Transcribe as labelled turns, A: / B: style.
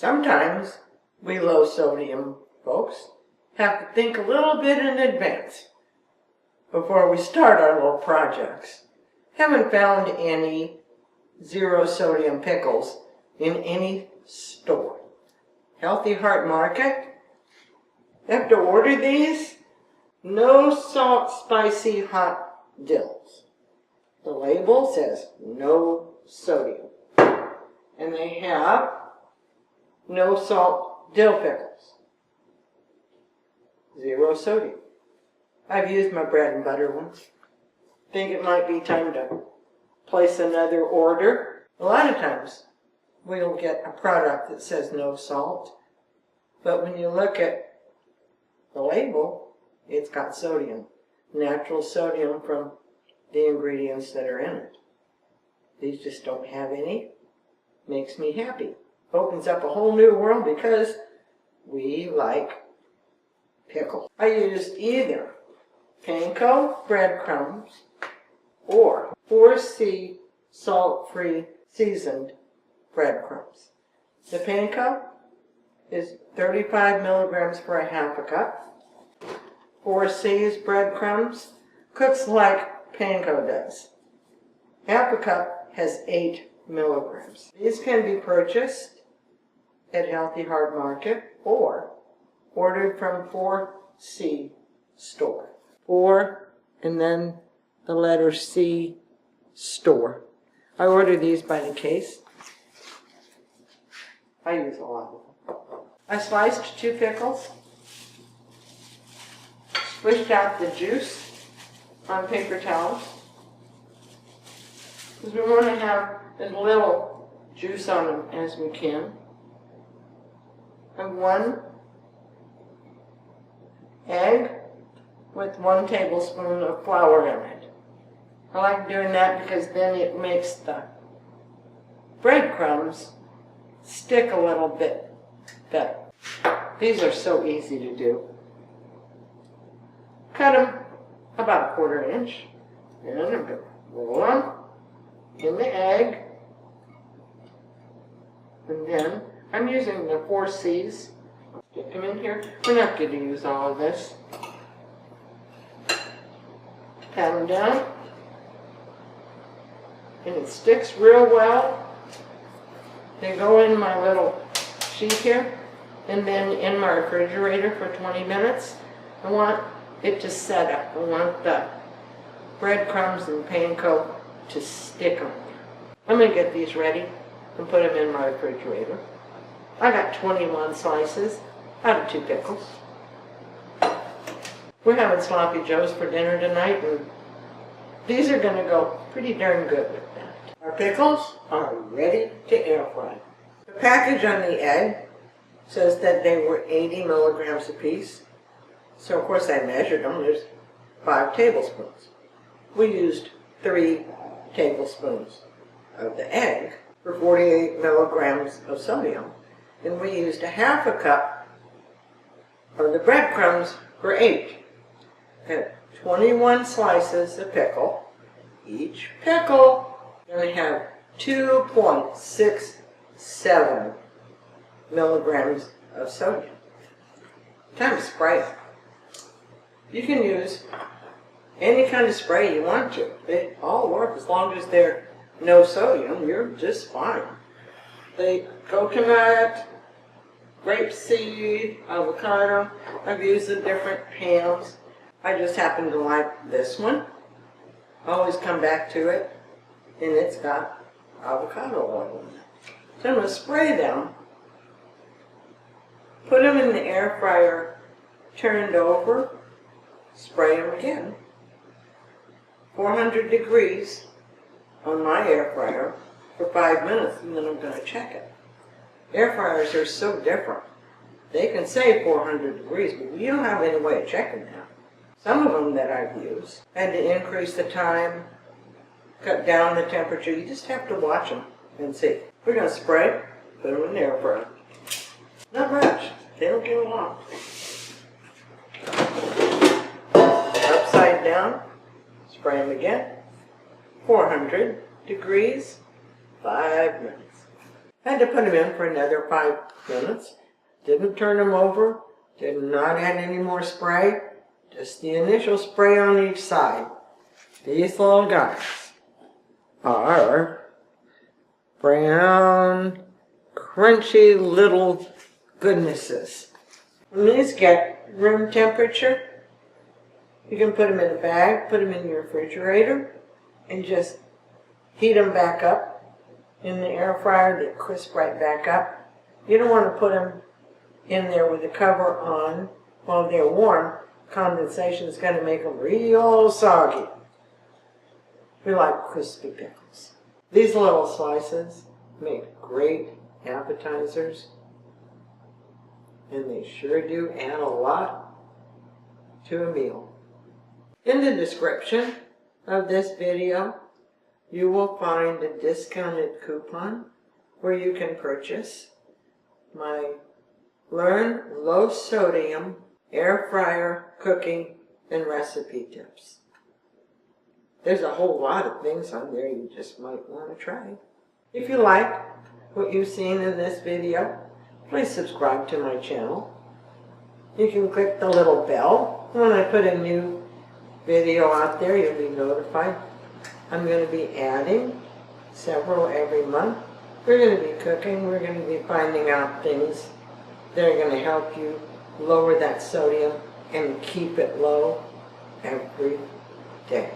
A: Sometimes we low sodium folks have to think a little bit in advance before we start our little projects. Haven't found any zero sodium pickles in any store. Healthy Heart Market. You have to order these. No salt, spicy, hot dills. The label says no sodium. And they have no salt dill pickles. Zero sodium. I've used my bread and butter ones. Think it might be time to place another order. A lot of times we'll get a product that says no salt, but when you look at the label, it's got sodium. Natural sodium from the ingredients that are in it. These just don't have any. Makes me happy. Opens up a whole new world because we like pickles. I used either panko breadcrumbs or 4C salt-free seasoned breadcrumbs. The panko is 35 milligrams for a half a cup. 4C's breadcrumbs cooks like panko does. Half a cup has 8 milligrams. These can be purchased at Healthy Heart Market or ordered from 4C store. 4 and then the letter C store. I order these by the case. I use a lot of them. I sliced 2 pickles, squished out the juice on paper towels, because we want to have as little juice on them as we can. And 1 egg with 1 tablespoon of flour in it. I like doing that because then it makes the breadcrumbs stick a little bit better. These are so easy to do. Cut them about 1/4 inch, and I'm going to roll them in the egg, and then I'm using the 4C's. Stick them in here. We're not going to use all of this. Pat them down, and it sticks real well. They go in my little sheet here, and then in my refrigerator for 20 minutes. I want it to set up. I want the breadcrumbs and panko to stick on there. I'm going to get these ready and put them in my refrigerator. I got 21 slices out of 2 pickles. We're having sloppy joes for dinner tonight, and these are going to go pretty darn good with that. Our pickles are ready to air fry. The package on the egg says that they were 80 milligrams apiece. So of course I measured them. There's 5 tablespoons. We used 3 tablespoons of the egg for 48 milligrams of sodium. And we used a half a cup of the breadcrumbs for 8. And 21 slices of pickle. Each pickle going to have 2.67 milligrams of sodium. Time to spray it. You can use any kind of spray you want to. They all work as long as they're no sodium. You're just fine. The coconut, grapeseed, avocado. I've used the different hams. I just happen to like this one. I always come back to it, and it's got avocado oil in it. So I'm going to spray them, put them in the air fryer, turned over, spray them again. 400 degrees on my air fryer for 5 minutes, and then I'm going to check it. Air fryers are so different. They can say 400 degrees, but you don't have any way of checking that. Some of them that I've used had to increase the time, cut down the temperature. You just have to watch them and see. We're going to spray, put them in the air fryer. Not much. They don't get long. Upside down, spray them again. 400 degrees, 5 minutes. Had to put them in for another 5 minutes. Didn't turn them over. Did not add any more spray. Just the initial spray on each side. These little guys are brown, crunchy little goodnesses. When these get room temperature, you can put them in a bag, put them in your refrigerator, and just heat them back up in the air fryer. They crisp right back up. You don't want to put them in there with the cover on while they're warm. Condensation is going to make them real soggy. We like crispy pickles. These little slices make great appetizers, and they sure do add a lot to a meal. In the description of this video, you will find a discounted coupon where you can purchase my Learn Low Sodium Air Fryer Cooking and Recipe Tips. There's a whole lot of things on there you just might want to try. If you like what you've seen in this video, please subscribe to my channel. You can click the little bell. When I put a new video out there, you'll be notified. I'm going to be adding several every month. We're going to be cooking. We're going to be finding out things that are going to help you lower that sodium and keep it low every day.